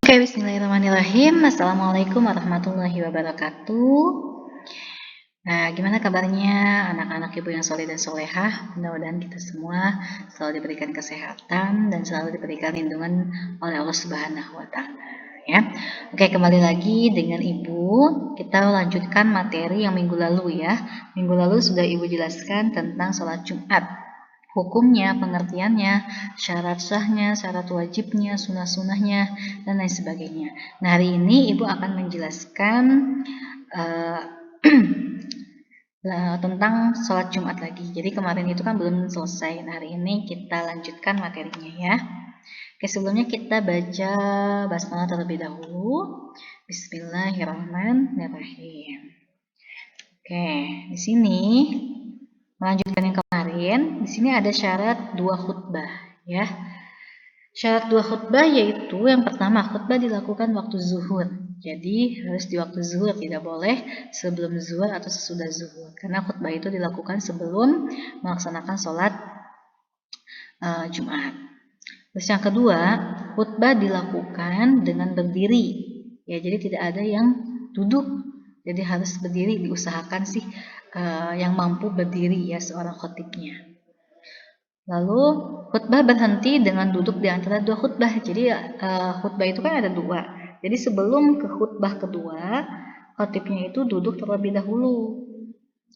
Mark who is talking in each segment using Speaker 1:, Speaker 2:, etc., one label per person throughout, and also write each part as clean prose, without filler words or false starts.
Speaker 1: Oke, bismillahirrahmanirrahim. Assalamualaikum warahmatullahi wabarakatuh. Nah, gimana kabarnya anak-anak ibu yang soleh dan solehah? Mudah-mudahan kita semua selalu diberikan kesehatan dan selalu diberikan lindungan oleh Allah Subhanahu wa Ta'ala. Ya. Oke, kembali lagi dengan ibu. Kita lanjutkan materi yang minggu lalu ya. Minggu lalu sudah ibu jelaskan tentang sholat Jumat. Hukumnya, pengertiannya, syarat sahnya, syarat wajibnya, sunah-sunahnya, dan lain sebagainya. Nah, hari ini ibu akan menjelaskan tentang sholat Jumat lagi. Jadi kemarin itu kan belum selesai. Nah, hari ini kita lanjutkan materinya ya. Oke, sebelumnya kita baca basmalah terlebih dahulu. Bismillahirrahmanirrahim. Oke, di sini melanjutkan yang kemarin, di sini ada syarat 2 khutbah ya. Syarat 2 khutbah yaitu yang pertama, khutbah dilakukan waktu zuhur. Jadi harus di waktu zuhur, tidak boleh sebelum zuhur atau sesudah zuhur. Karena khutbah itu dilakukan sebelum melaksanakan sholat Jumat. Terus yang kedua, khutbah dilakukan dengan berdiri. Ya, jadi tidak ada yang duduk. Jadi harus berdiri, diusahakan sih yang mampu berdiri ya seorang khotibnya. Lalu khutbah berhenti dengan duduk di antara 2 khutbah. Jadi khutbah itu kan ada 2. Jadi sebelum ke khutbah kedua, khotibnya itu duduk terlebih dahulu.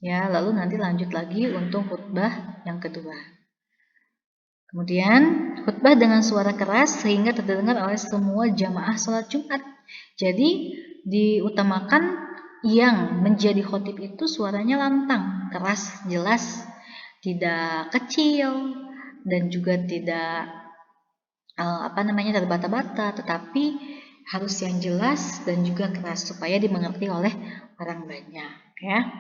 Speaker 1: Ya, lalu nanti lanjut lagi untuk khutbah yang kedua. Kemudian khutbah dengan suara keras sehingga terdengar oleh semua jamaah sholat Jumat. Jadi diutamakan yang menjadi khotib itu suaranya lantang, keras, jelas, tidak kecil dan juga tidak terbata-bata, tetapi harus yang jelas dan juga keras supaya dimengerti oleh orang banyak ya.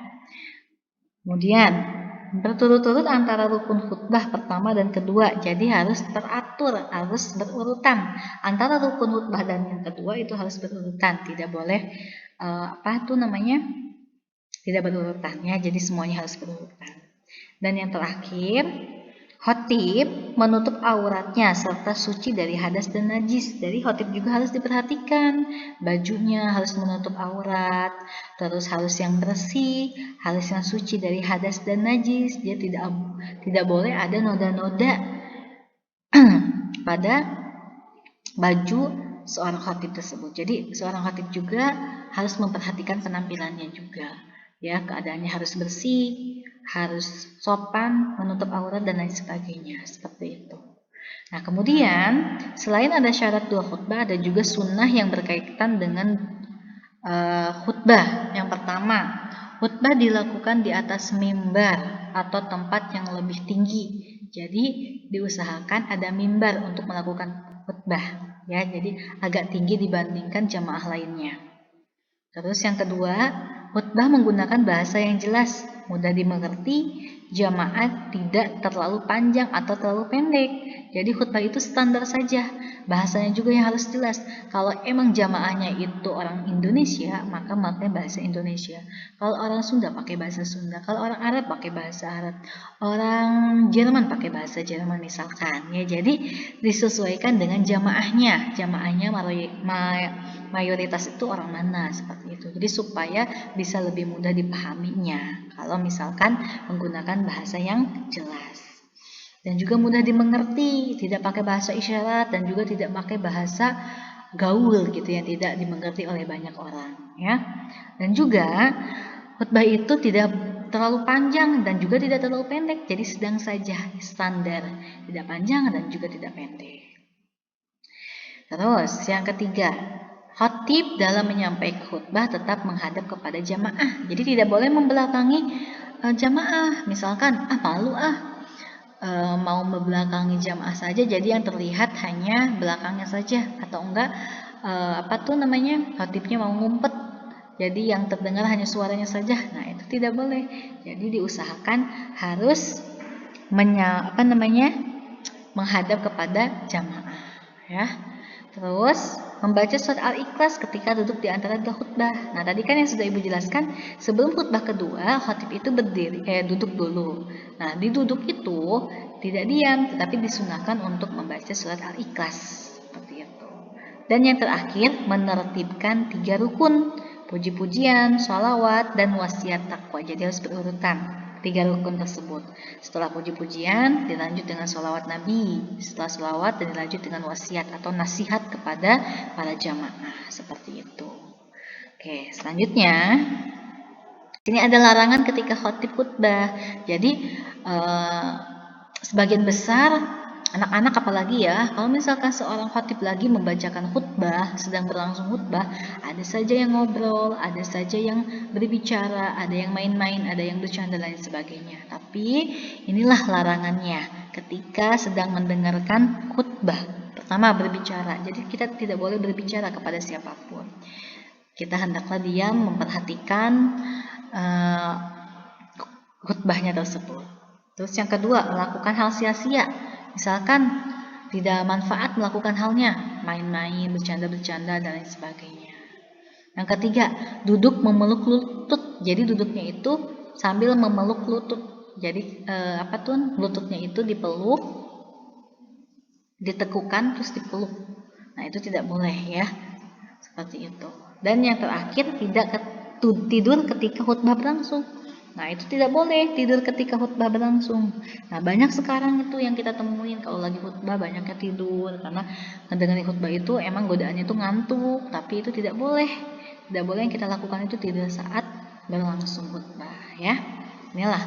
Speaker 1: Kemudian berturut-turut antara rukun khutbah pertama dan kedua, jadi harus teratur, harus berurutan. Antara rukun khutbah dan yang kedua itu harus berurutan, tidak boleh tidak berurutan ya, jadi semuanya harus berurutan. Dan yang terakhir, khotib menutup auratnya serta suci dari hadas dan najis. Jadi khotib juga harus diperhatikan, bajunya harus menutup aurat, terus harus yang bersih, harus yang suci dari hadas dan najis. Dia tidak boleh ada noda-noda pada baju seorang khotib tersebut. Jadi seorang khotib juga harus memperhatikan penampilannya juga. Ya, keadaannya harus bersih, harus sopan, menutup aurat dan lain sebagainya, seperti itu. Nah, kemudian selain ada syarat 2 khutbah, ada juga sunnah yang berkaitan dengan khutbah. Yang pertama, khutbah dilakukan di atas mimbar atau tempat yang lebih tinggi. Jadi diusahakan ada mimbar untuk melakukan khutbah, ya. Jadi agak tinggi dibandingkan jamaah lainnya. Terus yang kedua, khutbah menggunakan bahasa yang jelas, mudah dimengerti, jamaah tidak terlalu panjang atau terlalu pendek. Jadi khutbah itu standar saja, bahasanya juga yang harus jelas. Kalau emang jamaahnya itu orang Indonesia, maka pakai bahasa Indonesia. Kalau orang Sunda pakai bahasa Sunda, kalau orang Arab pakai bahasa Arab, orang Jerman pakai bahasa Jerman misalkan. Ya, jadi disesuaikan dengan jamaahnya. Jamaahnya mayoritas itu orang mana seperti itu. Jadi supaya bisa lebih mudah dipahaminya kalau misalkan menggunakan bahasa yang jelas. Dan juga mudah dimengerti, tidak pakai bahasa isyarat dan juga tidak pakai bahasa gaul gitu yang tidak dimengerti oleh banyak orang ya. Dan juga khutbah itu tidak terlalu panjang dan juga tidak terlalu pendek, jadi sedang saja, standar, tidak panjang dan juga tidak pendek. Terus yang ketiga, khotib dalam menyampaikan khutbah tetap menghadap kepada jamaah. Jadi tidak boleh membelakangi jamaah. Misalkan, malu mau membelakangi jamaah saja, jadi yang terlihat hanya belakangnya saja, atau enggak khotibnya mau ngumpet, jadi yang terdengar hanya suaranya saja. Nah, itu tidak boleh. Jadi diusahakan harus menghadap kepada jamaah ya. Terus membaca surat Al-Ikhlas ketika duduk di antara 2 khutbah. Nah, tadi kan yang sudah Ibu jelaskan, sebelum khutbah kedua, khotib itu duduk dulu. Nah, di duduk itu tidak diam, tetapi disunahkan untuk membaca surat Al-Ikhlas seperti itu. Dan yang terakhir, menertibkan 3 rukun, puji-pujian, sholawat, dan wasiat takwa. Jadi harus berurutan 3 rukun tersebut. Setelah puji-pujian, dilanjut dengan sholawat Nabi. Setelah sholawat, dan dilanjut dengan wasiat atau nasihat kepada para jamaah. Seperti itu. Oke, selanjutnya, ini ada larangan ketika khotib khutbah. Jadi, sebagian besar anak-anak apalagi ya, kalau misalkan seorang khatib lagi membacakan khutbah, sedang berlangsung khutbah, ada saja yang ngobrol, ada saja yang berbicara, ada yang main-main, ada yang bercanda dan lain sebagainya. Tapi inilah larangannya ketika sedang mendengarkan khutbah. Pertama, berbicara. Jadi kita tidak boleh berbicara kepada siapapun. Kita hendaklah diam memperhatikan khutbahnya tersebut. Terus yang kedua, melakukan hal sia-sia. Misalkan tidak manfaat melakukan halnya, main-main, bercanda-bercanda, dan lain sebagainya. Yang ketiga, duduk memeluk lutut. Jadi duduknya itu sambil memeluk lutut. Jadi lututnya itu dipeluk, ditekukan, terus dipeluk. Nah itu tidak boleh ya, seperti itu. Dan yang terakhir, tidak tidur ketika khutbah berlangsung. Nah itu tidak boleh tidur ketika khutbah berlangsung. Nah banyak sekarang itu yang kita temuin kalau lagi khutbah banyaknya tidur karena mendengarkan khutbah itu emang godaannya itu ngantuk, tapi itu tidak boleh. Tidak boleh yang kita lakukan itu tidur saat berlangsung khutbah ya. Inilah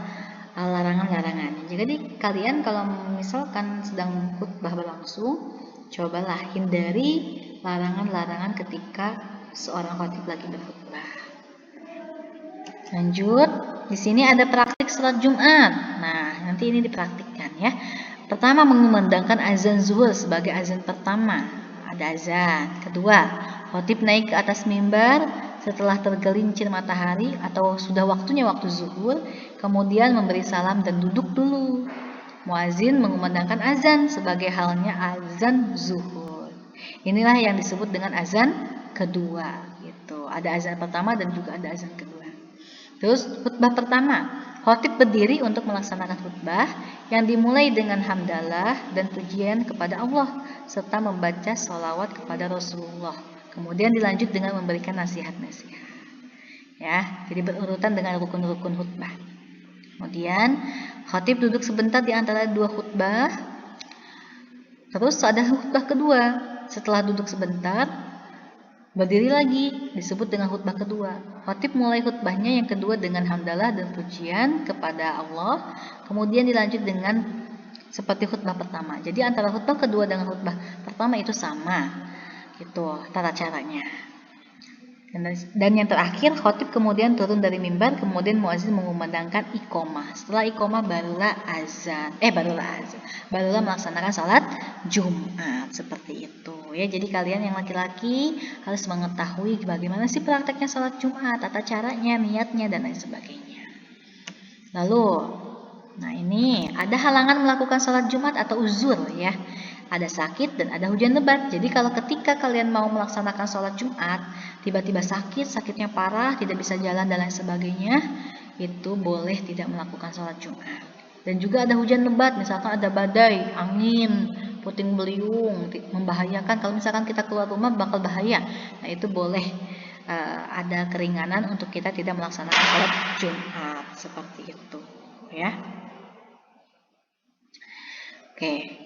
Speaker 1: larangan-larangan. Jadi kalian kalau misalkan sedang khutbah berlangsung, cobalah hindari larangan-larangan ketika seorang khatib lagi berkhutbah. Lanjut, di sini ada praktik salat Jumat. Nah, nanti ini dipraktikkan ya. Pertama, mengumandangkan azan zuhur sebagai azan pertama. Ada azan. Kedua, khatib naik ke atas mimbar setelah tergelincir matahari atau sudah waktunya waktu zuhur, kemudian memberi salam dan duduk dulu. Muazin mengumandangkan azan sebagai halnya azan zuhur. Inilah yang disebut dengan azan kedua. Gitu. Ada azan pertama dan juga ada azan kedua. Terus khutbah pertama, khatib berdiri untuk melaksanakan khutbah yang dimulai dengan hamdalah dan pujian kepada Allah serta membaca sholawat kepada Rasulullah. Kemudian dilanjut dengan memberikan nasihat-nasihat. Ya, jadi berurutan dengan rukun-rukun khutbah. Kemudian khatib duduk sebentar di antara dua khutbah. Terus ada khutbah kedua. Setelah duduk sebentar, berdiri lagi, disebut dengan khutbah kedua. Khatib mulai khutbahnya yang kedua dengan hamdalah dan pujian kepada Allah, kemudian dilanjut dengan seperti khutbah pertama. Jadi antara khutbah kedua dengan khutbah pertama itu sama, gitu tata caranya. Dan yang terakhir, khatib kemudian turun dari mimbar, kemudian muazin mengumandangkan iqomah. Setelah iqomah barulah melaksanakan salat Jumat seperti itu. Ya, jadi kalian yang laki-laki harus mengetahui bagaimana sih prakteknya salat Jumat, tata caranya, niatnya dan lain sebagainya. Lalu, nah ini ada halangan melakukan salat Jumat atau uzur ya. Ada sakit dan ada hujan lebat. Jadi kalau ketika kalian mau melaksanakan sholat Jumat, tiba-tiba sakitnya parah, tidak bisa jalan dan lain sebagainya, itu boleh tidak melakukan sholat Jumat. Dan juga ada hujan lebat, misalkan ada badai, angin, puting beliung, membahayakan. Kalau misalkan kita keluar rumah bakal bahaya. Nah itu boleh ada keringanan untuk kita tidak melaksanakan sholat Jumat seperti itu, ya. Oke.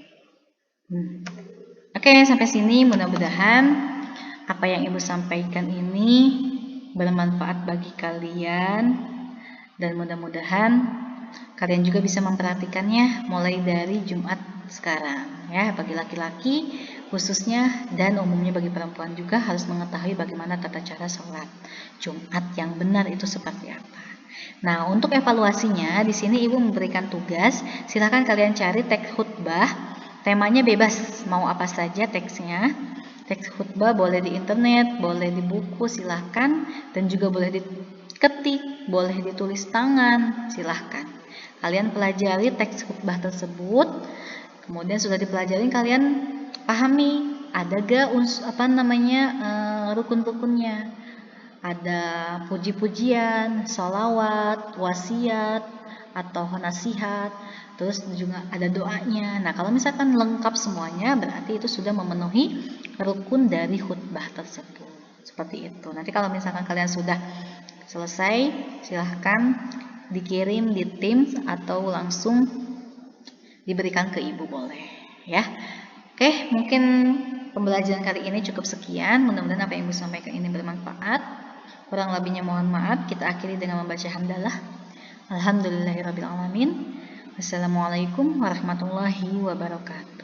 Speaker 1: Oke, sampai sini mudah-mudahan apa yang Ibu sampaikan ini bermanfaat bagi kalian dan mudah-mudahan kalian juga bisa memperhatikannya mulai dari Jumat sekarang ya, bagi laki-laki khususnya dan umumnya bagi perempuan juga harus mengetahui bagaimana tata cara sholat Jumat yang benar itu seperti apa. Nah, untuk evaluasinya di sini Ibu memberikan tugas, silakan kalian cari teks khutbah. Temanya bebas, mau apa saja teksnya. Teks khutbah boleh di internet, boleh di buku, silahkan. Dan juga boleh diketik, boleh ditulis tangan, silahkan. Kalian pelajari teks khutbah tersebut. Kemudian sudah dipelajari, kalian pahami ada gak rukun-rukunnya. Ada puji-pujian, sholawat, wasiat, atau nasihat. Terus juga ada doanya. Nah, kalau misalkan lengkap semuanya, berarti itu sudah memenuhi rukun dari khutbah tersebut. Seperti itu. Nanti kalau misalkan kalian sudah selesai, silahkan dikirim di Teams atau langsung diberikan ke ibu boleh ya. Oke, mungkin pembelajaran kali ini cukup sekian. Mudah-mudahan apa yang ibu sampaikan ini bermanfaat. Kurang lebihnya mohon maaf. Kita akhiri dengan membaca hamdalah. Alhamdulillahirabbil alamin. Wassalamualaikum warahmatullahi wabarakatuh.